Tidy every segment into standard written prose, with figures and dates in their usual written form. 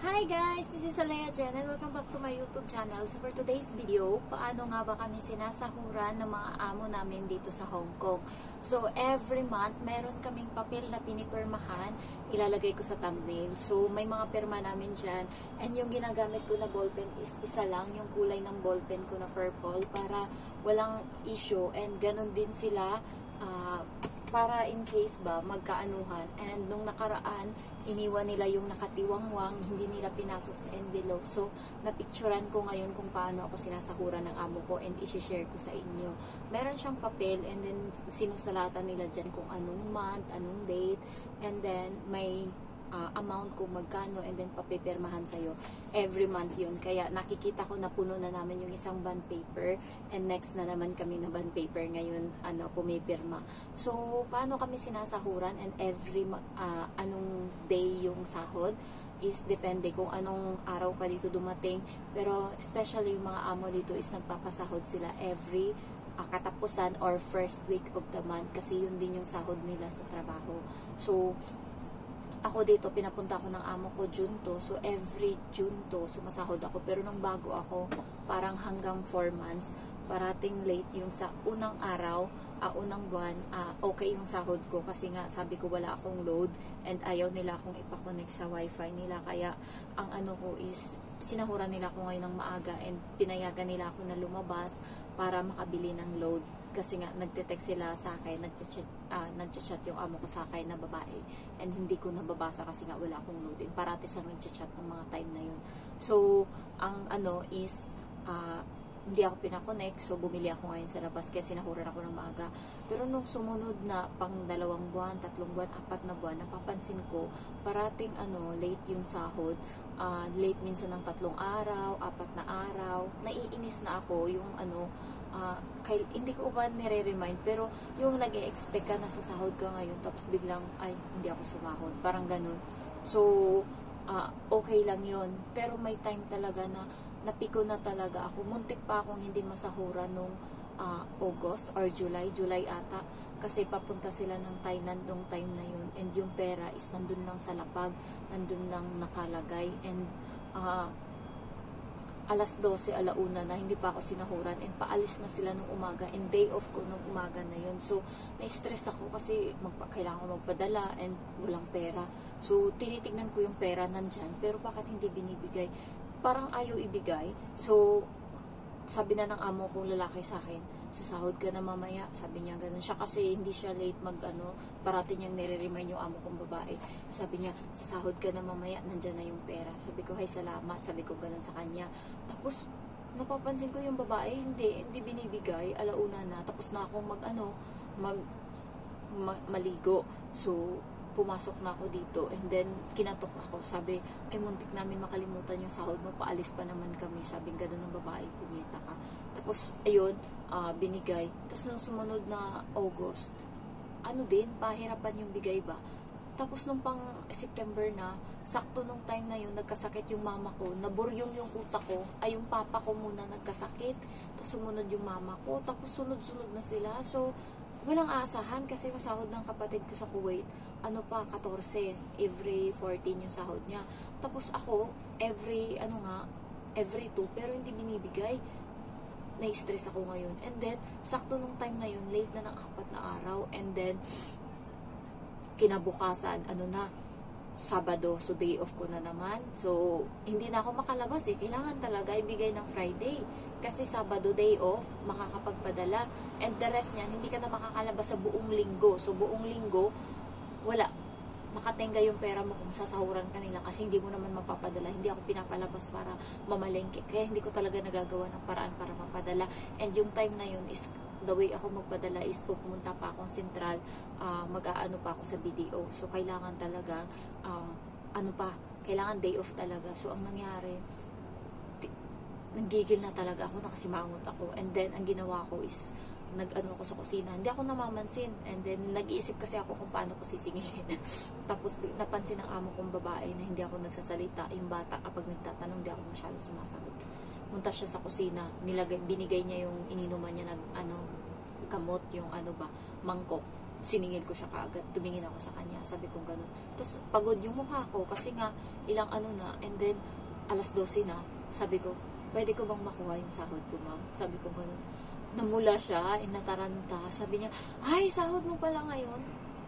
Hi guys! This is Alea Jen and welcome back to my YouTube channel. So for today's video, paano nga ba kami sinasahuran ng mga amo namin dito sa Hong Kong? So every month, meron kaming papel na pinipirmahan, ilalagay ko sa thumbnail. So may mga pirma namin dyan and yung ginagamit ko na ballpen is isa lang, yung kulay ng ballpen ko na purple para walang issue and ganun din sila para in case ba magkaanuhan. And nung nakaraan, iniwan nila yung nakatiwangwang, hindi nila pinasok sa envelope. So, napicturan ko ngayon kung paano ako sinasahuran ng amo ko and isi-share ko sa inyo. Meron siyang papel and then sinusulatan nila dyan kung anong month, anong date, and then may amount kung magkano and then papipirmahan sa'yo. Every month yun. Kaya nakikita ko na puno na namin yung isang bond paper and next na naman kami na bond paper ngayon pumipirma. So, paano kami sinasahuran and every anong day yung sahod is depende kung anong araw ka dito dumating. Pero especially yung mga amo dito is nagpapasahod sila every katapusan or first week of the month kasi yun din yung sahod nila sa trabaho. So, ako dito, pinapunta ako ng amo ko June to. So, every June to, sumasahod ako. Pero nung bago ako, parang hanggang 4 months, parating late yung sa unang araw, unang buwan, okay yung sahod ko. Kasi nga, sabi ko wala akong load and ayaw nila akong ipakonect sa wifi nila. Kaya, ang ano ko is, sinahuran nila ako ngayon ng maaga and pinayagan nila ako na lumabas para makabili ng load. Kasi nga, nagte-text sila sa akin, nagchat yung amo ko sa akin na babae. And hindi ko nababasa kasi nga wala akong load. And parati siya nagchat ng mga time na yun. So, ang ano is, hindi ako pinakonect. So, bumili ako ngayon sa labas kaya sinahuran ako ng maaga. Pero nung sumunod na pang 2 buwan, 3 buwan, 4 na buwan, napapansin ko, parating late yung sahod. Late minsan ng 3 araw, 4 na araw. Naiinis na ako yung hindi ko ba nire-remind, pero yung nag-e-expect ka na sa sahod ka ngayon, tapos biglang, ay, hindi ako sumahod. Parang ganun. So, okay lang yun. Pero may time talaga na napiko na talaga ako. Muntik pa akong hindi masahura nung August or July ata. Kasi papunta sila ng Thailand nung time na yun. And yung pera is nandun lang sa lapag, nandun lang nakalagay. And alas 12, alauna na, hindi pa ako sinahuran and paalis na sila nung umaga and day off ko nung umaga na yun. So, na-stress ako kasi kailangan ko magpadala and walang pera. So, tinitignan ko yung pera nandyan, pero bakit hindi binibigay? Parang ayaw ibigay. So, sabi na ng amo kong lalaki sa akin, sasahod ka na mamaya. Sabi niya ganun. Siya kasi hindi siya late parati niyang nire-remind yung amo kong babae. Sabi niya, sasahod ka na mamaya, nandyan na yung pera. Sabi ko, hay salamat. Sabi ko ganun sa kanya. Tapos, napapansin ko yung babae, hindi binibigay. Alauna na. Tapos na akong maligo. So, pumasok na ako dito and then kinatok ako. Sabi, ay muntik namin makalimutan yung sahod mo, paalis pa naman kami. Sabi ganun ng babae, punyeta ka. Tapos ayun, binigay. Tapos nung sumunod na August, pahirapan yung bigay ba. Tapos nung pang September na, sakto nung time na yun, nagkasakit yung mama ko, naburyong yung utak ko, ay yung papa ko muna nagkasakit, tapos sumunod yung mama ko, tapos sunod-sunod na sila. So, walang aasahan kasi yung sahod ng kapatid ko sa Kuwait, 14, every 14 yung sahod niya. Tapos ako, every 2, pero hindi binibigay. Na-stress ako ngayon. And then, sakto nung time na yun, late na ng 4 na araw. And then, kinabukasan, Sabado, so day off ko na naman. So, hindi na ako makalabas Kailangan talaga ibigay ng Friday. Kasi Sabado, day off, makakapagpadala. And the rest niyan, hindi ka na makakalabas sa buong linggo. So, buong linggo, wala. Nakatenga yung pera mo kung sasahuran ka nila kasi hindi mo naman mapapadala. Hindi ako pinapalabas para mamalengke. Kaya hindi ko talaga nagagawa ng paraan para mapadala. And yung time na yun is, the way ako magpadala is pupunta pa akong sentral, mag-aano pa ako sa BDO. So, kailangan talaga, kailangan day off talaga. So, ang nangyari, nanggigil na talaga ako, nakasimangot ako. And then, ang ginawa ko is, nag-ano ako sa kusina. Hindi ako namamansin. And then, nag-iisip kasi ako kung paano ko sisingilin. Tapos, napansin ng amo kong babae na hindi ako nagsasalita. Yung bata, kapag nagtatanong, hindi ako masyadong sumasagot. Punta siya sa kusina. Binigay niya yung ininuman niya gamot, yung mangkok. siningil ko siya kaagad, tumingin ako sa kanya, sabi ko gano'n. Tapos pagod yung mukha ko kasi nga ilang ano na, and then alas 12 na, sabi ko, pwede ko bang makuha yung sahod ko, ma'am? Sabi ko gano'n. Namula siya, nataranta, sabi niya, ay, sahod mo pala ngayon?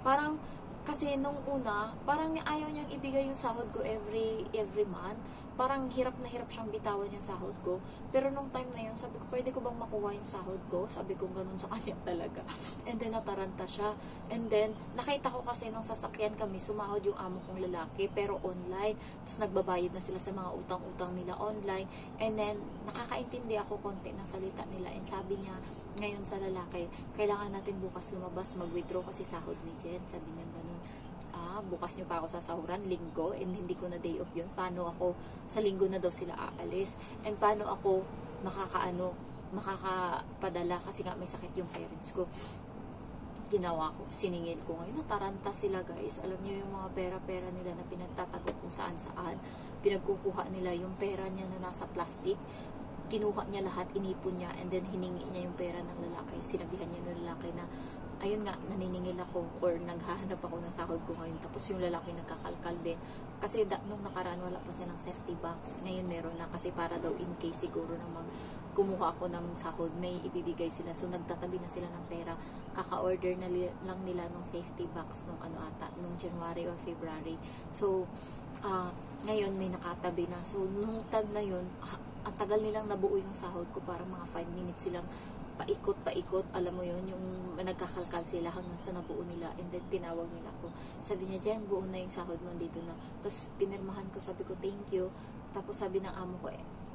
Parang, kasi nung una, parang ayaw niyang ibigay yung sahod ko every month. Parang hirap na hirap siyang bitawan yung sahod ko. Pero nung time na yun, sabi ko, pwede ko bang makuha yung sahod ko? Sabi ko ganun sa kanya talaga. And then nataranta siya. And then, nakita ko kasi nung sasakyan kami, sumahod yung amo kong lalaki, pero online. Tapos nagbabayad na sila sa mga utang-utang nila online. And then, nakakaintindi ako konti ng salita nila. And sabi niya, ngayon sa lalaki, kailangan natin bukas lumabas, mag-withdraw kasi sahod ni Jen. Sabi niya ganun. Bukas niyo pa ako sasahuran, linggo, and hindi ko na day off yun. Paano ako, sa linggo na daw sila aalis? And paano ako makakapadala kasi nga may sakit yung parents ko. Ginawa ko, siningil ko ngayon. Nataranta sila, guys. Alam niyo yung mga pera-pera nila na pinagtatago kung saan-saan. Pinagkukuha nila yung pera niya na nasa plastic. Kinuha niya lahat, inipon niya, and then hiningi niya yung pera ng lalaki. Sinabihan niya ng lalaki na, ayun nga, naniningil ako or naghahanap ako ng sahod ko ngayon. Tapos yung lalaki nagkakalkal din. Kasi nung nakaraan wala pa silang safety box. Ngayon meron na kasi para daw in case siguro namang kumuha ako ng sahod, may ibibigay sila. So nagtatabi na sila ng pera. Kaka-order na lang nila ng safety box nung nung January or February. So, ngayon may nakatabi na. So nung tag na yun, ang tagal nilang nabuo yung sahod ko. Parang mga 5 minutes silang paikot, alam mo yun, yung nagkakalkal sila hanggang sa nabuo nila, and then tinawag nila ako. Sabi niya, Jen, buo na yung sahod mo, dito na. Tapos pinirmahan ko, sabi ko, thank you. Tapos sabi ng amo ko,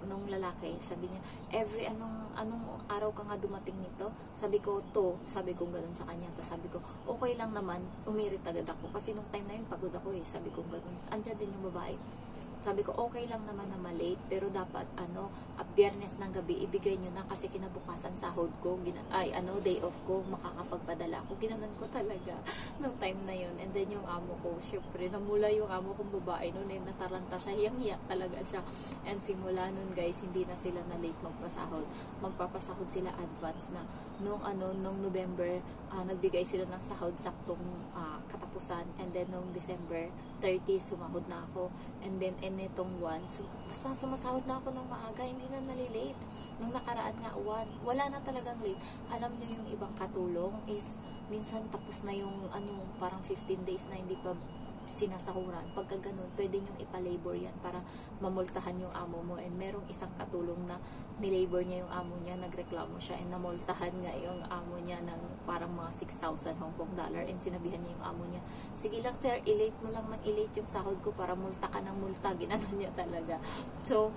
nung lalaki, sabi niya, every anong araw ka nga dumating nito? Sabi ko, sabi ko ganun sa kanya. Tapos sabi ko, okay lang naman, umirit agad ako. Kasi nung time na yun, pagod ako sabi ko ganun. Andyan din yung babae. Sabi ko, okay lang naman na malate, pero dapat, Biyernes ng gabi, ibigay nyo na kasi kinabukasan sahod ko, day off ko, makakapagpadala ako. Ginanon ko talaga nung time na yun. And then yung amo ko, syempre, namula yung amo kong babae noon, nataranta siya, hiyang-hiyak talaga siya. And simula nun, guys, hindi na sila na late magpasahod. Magpapasahod sila advance na. Nung November, nagbigay sila ng sahod saktong katapusan. And then nung December 30, sumahod na ako. And then, itong one, basta sumasahod na ako ng maaga, hindi na nalilate. Nung nakaraan nga, wala na talagang late. Alam nyo yung ibang katulong is, minsan tapos na yung, parang 15 days na hindi pa sinasahuran. Pagka ganun, pwede nyong ipalabor yan para mamultahan yung amo mo. And merong isang katulong na nilabor niya yung amo niya, nagreklamo siya, and namultahan nga yung amo niya ng parang mga 6,000 Hong Kong dollar, and sinabihan niya yung amo niya, sige lang sir, ilate mo lang ng ilate yung sahod ko para multa ka ng multa. Ginanon niya talaga. So,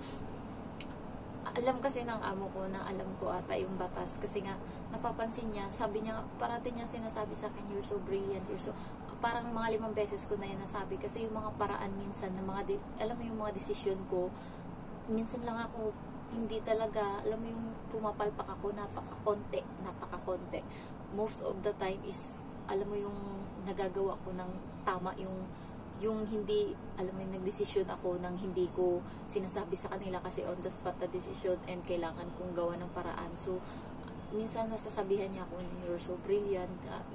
alam kasi ng amo ko na alam ko ata yung batas kasi nga napapansin niya, sabi niya, parati niya sinasabi sa akin, you're so brilliant, you're so, parang mga 5 beses ko na yan nasabi kasi yung mga paraan minsan na alam mo yung mga desisyon ko, minsan lang ako hindi talaga, alam mo yung pumapalpak ako, napakakonti. Most of the time is, alam mo yung nagagawa ko ng tama, yung hindi, alam mo yung nagdesisyon ako nang hindi ko sinasabi sa kanila kasi on the spot na desisyon and kailangan kong gawa ng paraan. So, minsan nasasabihan niya ako, you're so brilliant,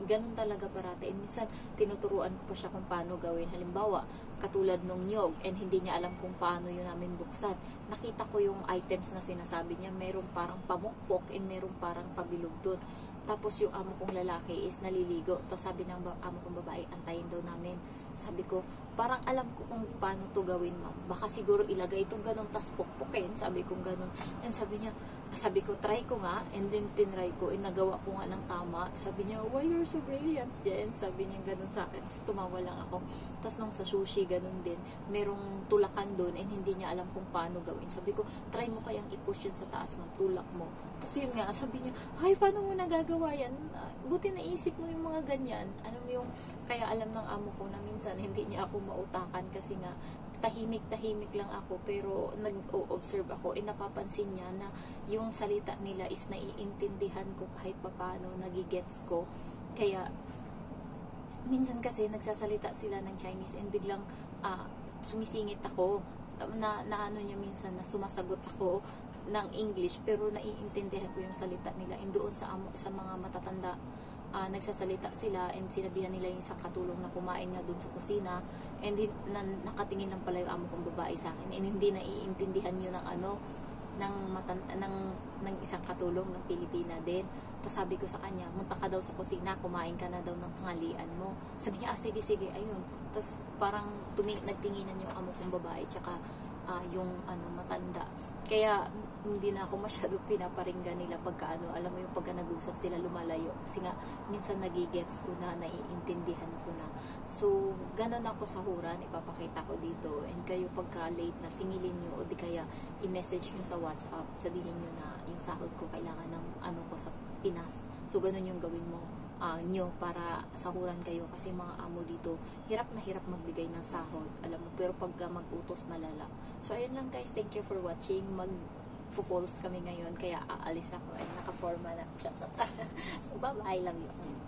ganun talaga parati. And minsan, tinuturuan ko pa siya kung paano gawin. Halimbawa, katulad nung nyog, and hindi niya alam kung paano yun namin buksan. Nakita ko yung items na sinasabi niya, merong parang pamukpok, and merong parang pabilog doon. Tapos yung amo kong lalaki is naliligo. Tapos sabi ng amo kong babae, antayin daw namin. Sabi ko, parang alam ko kung paano to gawin, ma'am. Baka siguro ilagay itong ganun, tas pukpukin. Sabi kong ganun. And sabi ko, try ko nga. And then tinry ko, and nagawa ko nga ng tama. Sabi niya, why you're so brilliant, Jen? Sabi niya ganun sa akin. Tapos tumawa lang ako. Tapos nung sa sushi, ganun din. Merong tulakan doon, and hindi niya alam kung paano gawin. Sabi ko, try mo kayang i-push yun sa taas, ma'am. Tulak mo. Tapos yun nga, sabi niya, ay, paano mo nagagawa yan? Buti naisip mo yung mga ganyan. Alam mo yung, kaya alam ng amo ko na minsan hindi niya ako mautakan kasi nga tahimik lang ako, pero nag-o-observe ako, napapansin niya na yung salita nila is naiintindihan ko kahit papano, nagigets ko. Kaya minsan kasi nagsasalita sila ng Chinese and biglang sumisingit ako na ano niya minsan na sumasagot ako ng English pero naiintindihan ko yung salita nila. And doon sa mga matatanda nagsasalita sila and sinabihan nila yung isang katulong na kumain nga dun sa kusina and nakatingin lang pala yung amo kong babae sa akin and hindi naiintindihan yun ng ng isang katulong ng Pilipina din. Tapos sabi ko sa kanya, munta ka daw sa kusina, kumain ka na daw ng tanghalian mo. Sabi niya, sige, ayun. Tapos parang nagtinginan yung amo kong babae tsaka yung matanda. Kaya hindi na ako masyado pinaparinggan nila pagka alam mo yung pagka nag-usap sila lumalayo. Kasi nga, minsan nagigets ko na, naiintindihan ko na. So, ganun ako sa huran, ipapakita ko dito. And kayo pagka late na, singilin nyo o di kaya i-message nyo sa WhatsApp, sabihin nyo na yung sahod ko kailangan ng ko sa Pinas. So, ganun yung gawin mo nyo para sahuran kayo kasi mga amo dito hirap na hirap magbigay ng sahod, alam mo, pero pagka mag-utos malala. So ayun lang guys, thank you for watching. Mag-falls kami ngayon kaya aalis ako ay naka-forma na. So bye bye, love you.